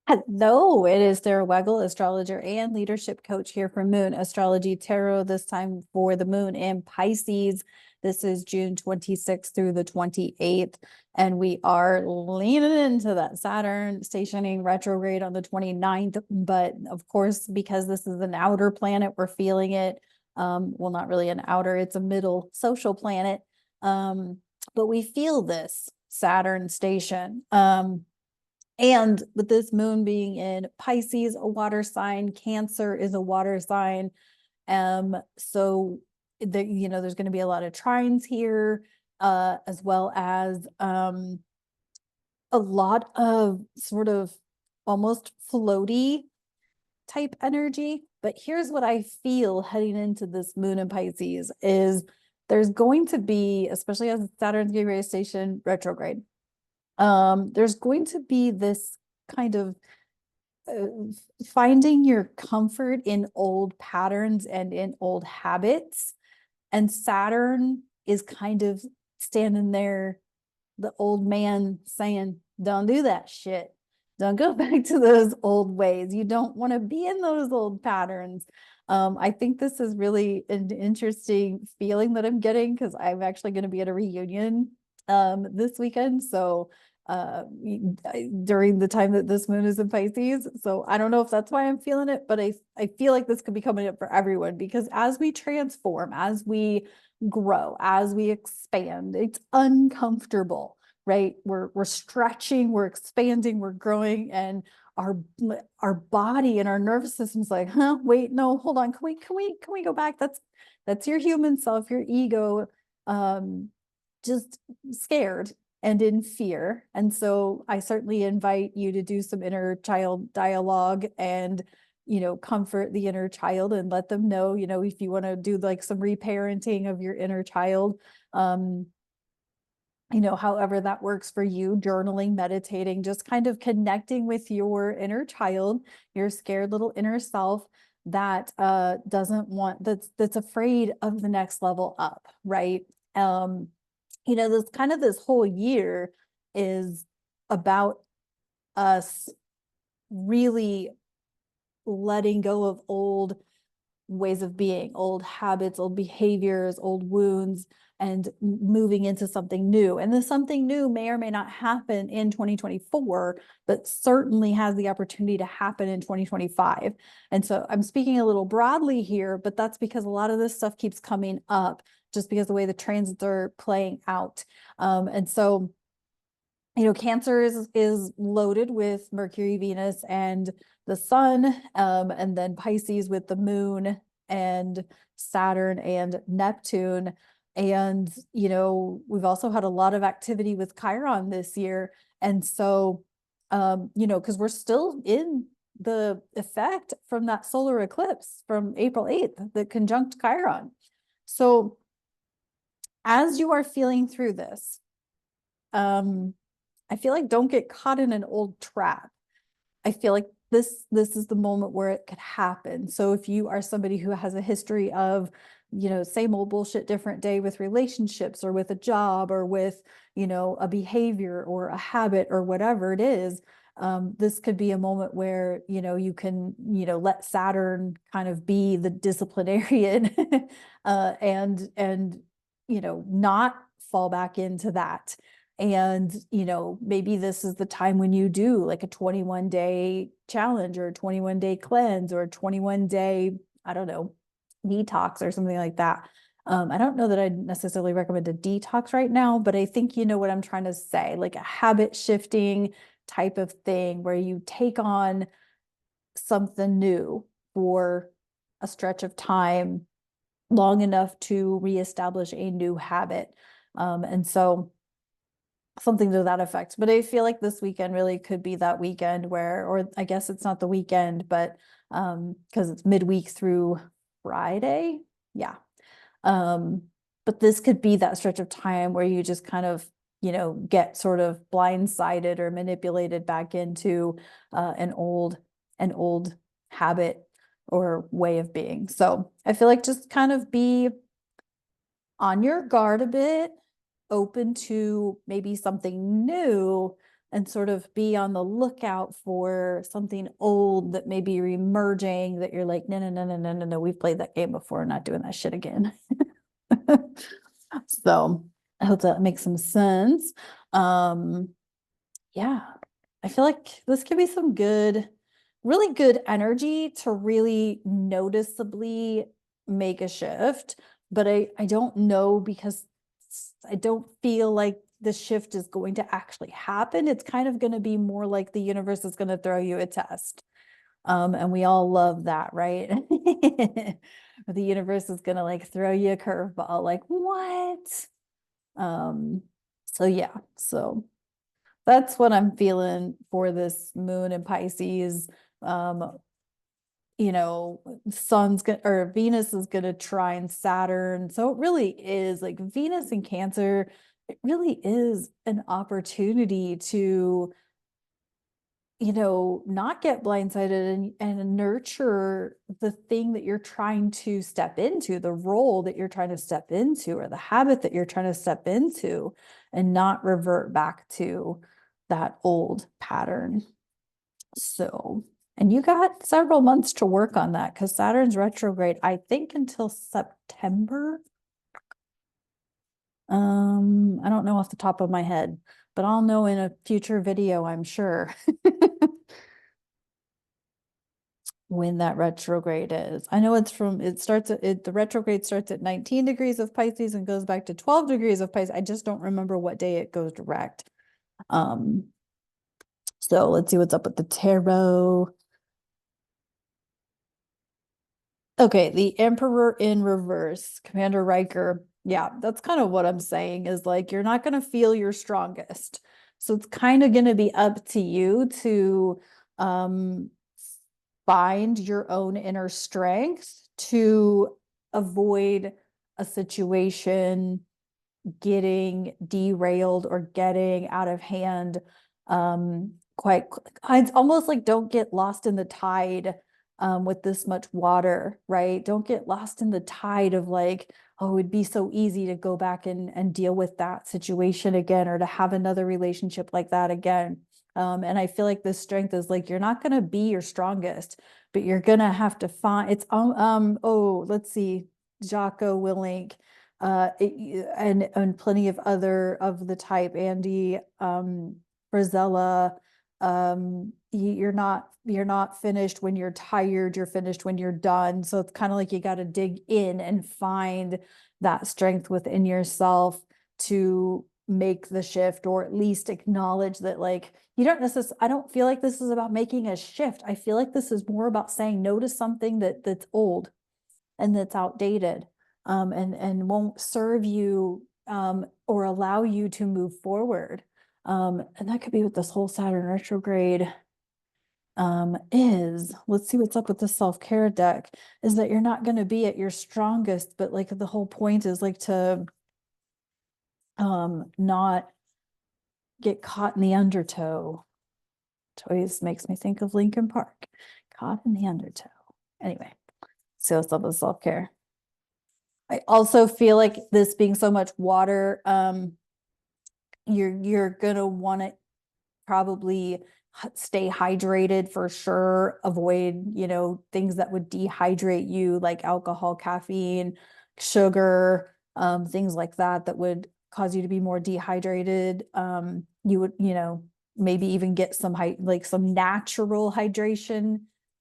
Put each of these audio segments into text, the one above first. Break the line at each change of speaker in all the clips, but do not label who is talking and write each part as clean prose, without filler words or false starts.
Hello, it is Sara Waggle, astrologer and leadership coach here for Moon Astrology Tarot, this time for the moon in Pisces. This is June 26th through the 28th, and we are leaning into that Saturn stationing retrograde on the 29th. But of course, because this is an outer planet, we're feeling it. Well, not really an outer, it's a middle social planet. But we feel this Saturn station. And with this moon being in Pisces, a water sign, Cancer is a water sign. So there's going to be a lot of trines here, as well as a lot of sort of almost floaty type energy. But here's what I feel heading into this moon in Pisces is there's going to be, especially as Saturn's getting ready to station retrograde, there's going to be this kind of uh, finding your comfort in old patterns and in old habits. And Saturn is kind of standing there, the old man saying, don't do that shit. Don't go back to those old ways. You don't want to be in those old patterns. I think this is really an interesting feeling that I'm getting because I'm actually going to be at a reunion this weekend. So during the time that this moon is in Pisces. So I don't know if that's why I'm feeling it, but I feel like this could be coming up for everyone because as we transform, as we grow, as we expand, it's uncomfortable, right? We're stretching, we're expanding, we're growing, and our body and our nervous system's like, huh, wait, no, hold on, can we go back? That's your human self, your ego, just scared and in fear. And so I certainly invite you to do some inner child dialogue and, comfort the inner child and let them know, if you want to do like some reparenting of your inner child, however that works for you, journaling, meditating, just kind of connecting with your inner child, your scared little inner self that doesn't want, that's afraid of the next level up, right? This whole year is about us really letting go of old ways of being, old habits, old behaviors, old wounds, and moving into something new. And this something new may or may not happen in 2024, but certainly has the opportunity to happen in 2025. And so I'm speaking a little broadly here, but that's because a lot of this stuff keeps coming up just because the way the transits are playing out. And so Cancer is loaded with Mercury, Venus, and the sun, and then Pisces with the moon and Saturn and Neptune. And, we've also had a lot of activity with Chiron this year. And so, because we're still in the effect from that solar eclipse from April 8th, the conjunct Chiron. So as you are feeling through this, I feel like don't get caught in an old trap. I feel like this is the moment where it could happen. So if you are somebody who has a history of, same old bullshit, different day with relationships or with a job or with, a behavior or a habit or whatever it is, this could be a moment where, you can, let Saturn kind of be the disciplinarian and, not fall back into that. And, maybe this is the time when you do like a 21-day challenge or a 21-day cleanse or a 21-day, I don't know, detox or something like that. I don't know that I'd necessarily recommend a detox right now, but I think you know what I'm trying to say, like a habit shifting type of thing where you take on something new for a stretch of time long enough to reestablish a new habit. And so something to that effect. But I feel like this weekend really could be that weekend where, or I guess it's not the weekend, but because it's midweek through Friday. Yeah. But this could be that stretch of time where you just kind of, get sort of blindsided or manipulated back into an old habit or way of being. So I feel like just kind of be on your guard a bit, open to maybe something new, and sort of be on the lookout for something old that may be reemerging that you're like, no, no, no, no, no, no, no, we've played that game before, not doing that shit again. So I hope that makes some sense. Um, yeah, I feel like this could be some good, really good energy to really noticeably make a shift. But I don't know, because I don't feel like the shift is going to actually happen. It's kind of going to be more like the universe is going to throw you a test. And we all love that, right? The universe is going to like throw you a curveball, like, what? Um, so yeah, so that's what I'm feeling for this moon in Pisces. Um, you know, sun's gonna, or Venus is gonna trine Saturn. So it really is like Venus in Cancer, it really is an opportunity to, you know, not get blindsided and nurture the thing that you're trying to step into, the role that you're trying to step into, or the habit that you're trying to step into, and not revert back to that old pattern. So, and you got several months to work on that, because Saturn's retrograde, I think, until September. I don't know off the top of my head, but I'll know in a future video, I'm sure. When that retrograde is. I know it's from, it starts at, the retrograde starts at 19 degrees of Pisces and goes back to 12 degrees of Pisces. I just don't remember what day it goes direct. Um, so let's see what's up with the tarot. Okay, the Emperor in reverse, Commander Riker. Yeah, that's kind of what I'm saying, is like, you're not going to feel your strongest. So it's kind of going to be up to you to um, find your own inner strength to avoid a situation getting derailed or getting out of hand. Quite, it's almost like, don't get lost in the tide with this much water, right? Don't get lost in the tide of like, oh, it'd be so easy to go back and deal with that situation again, or to have another relationship like that again. And I feel like this strength is like, you're not going to be your strongest, but you're going to have to find it's, oh, let's see, Jocko Willink, and plenty of other of the type, Andy, Brazella, you're not finished when you're tired, you're finished when you're done. So it's kind of like, you got to dig in and find that strength within yourself to make the shift, or at least acknowledge that, like, you don't necessarily, I don't feel like this is about making a shift. I feel like this is more about saying no to something that's old and that's outdated, and won't serve you, or allow you to move forward. And that could be what this whole Saturn retrograde is. Let's see what's up with the self-care deck, is that you're not going to be at your strongest, but like, the whole point is like to not get caught in the undertow. It always makes me think of Lincoln Park, caught in the undertow. Anyway, so it's up with self-care. I also feel like, this being so much water, you're gonna want to probably stay hydrated for sure. Avoid, you know, things that would dehydrate you, like alcohol, caffeine, sugar, things like that, that would cause you to be more dehydrated. You would, you know, maybe even get some like some natural hydration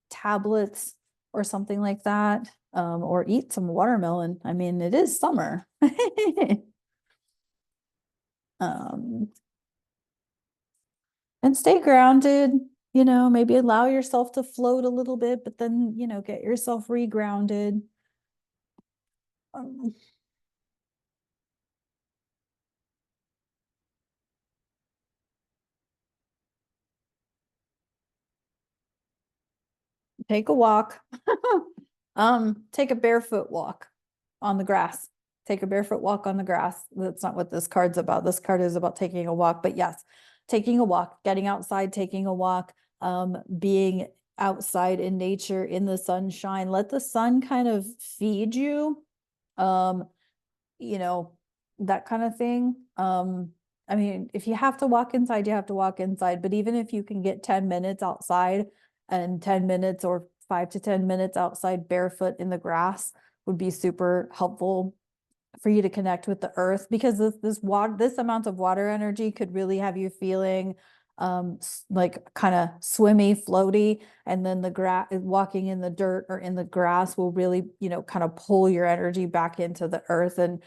tablets or something like that. Or eat some watermelon. I mean, it is summer. um, and stay grounded, you know, maybe allow yourself to float a little bit, but then, you know, get yourself regrounded. Um, take a walk. Take a barefoot walk on the grass. Take a barefoot walk on the grass. That's not what this card's about. This card is about taking a walk, but yes, taking a walk, getting outside, taking a walk, being outside in nature, in the sunshine. Let the sun kind of feed you, you know, that kind of thing. I mean, if you have to walk inside, you have to walk inside, but even if you can get 10 minutes outside and 10 minutes or 5 to 10 minutes outside barefoot in the grass would be super helpful for you to connect with the earth, because this amount of water energy could really have you feeling like kind of swimmy, floaty, and then the grass, walking in the dirt or in the grass will really, kind of pull your energy back into the earth. And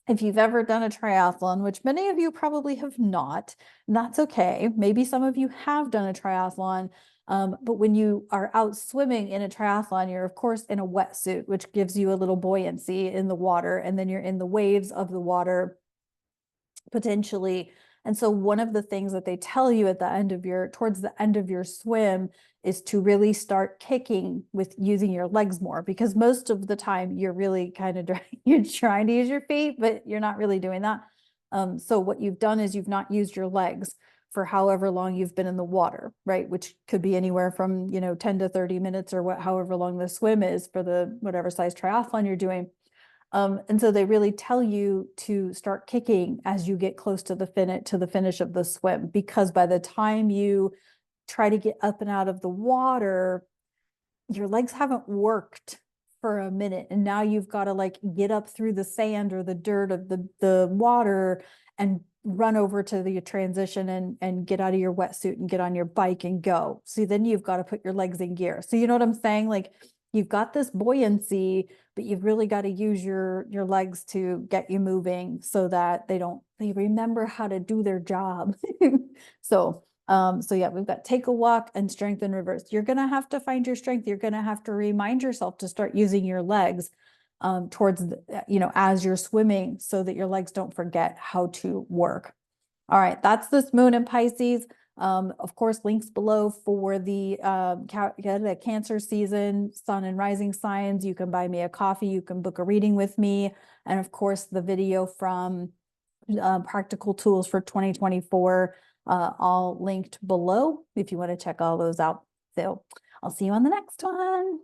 if you've ever done a triathlon, which many of you probably have not, and that's okay. Maybe some of you have done a triathlon. But when you are out swimming in a triathlon, you're of course in a wetsuit, which gives you a little buoyancy in the water, and then you're in the waves of the water potentially. And so one of the things that they tell you at the end of towards the end of your swim is to really start kicking with using your legs more, because most of the time you're really kind of you're trying to use your feet, but you're not really doing that. So what you've done is you've not used your legs for however long you've been in the water, right? Which could be anywhere from, 10 to 30 minutes or however long the swim is for the whatever size triathlon you're doing. And so they really tell you to start kicking as you get close to the finish of the swim, because by the time you try to get up and out of the water, your legs haven't worked for a minute, and now you've got to like get up through the sand or the dirt of the water and run over to the transition and get out of your wetsuit and get on your bike and go. So then you've got to put your legs in gear. So you know what I'm saying? Like, you've got this buoyancy, but you've really got to use your legs to get you moving so that they remember how to do their job. So yeah, we've got take a walk and strength in reverse. You're going to have to find your strength. You're going to have to remind yourself to start using your legs towards as you're swimming, so that your legs don't forget how to work. All right, that's this moon in Pisces. Of course, links below for the Cancer season, sun and rising signs. You can buy me a coffee. You can book a reading with me. And of course, the video from Practical Tools for 2024, all linked below if you want to check all those out. So I'll see you on the next one.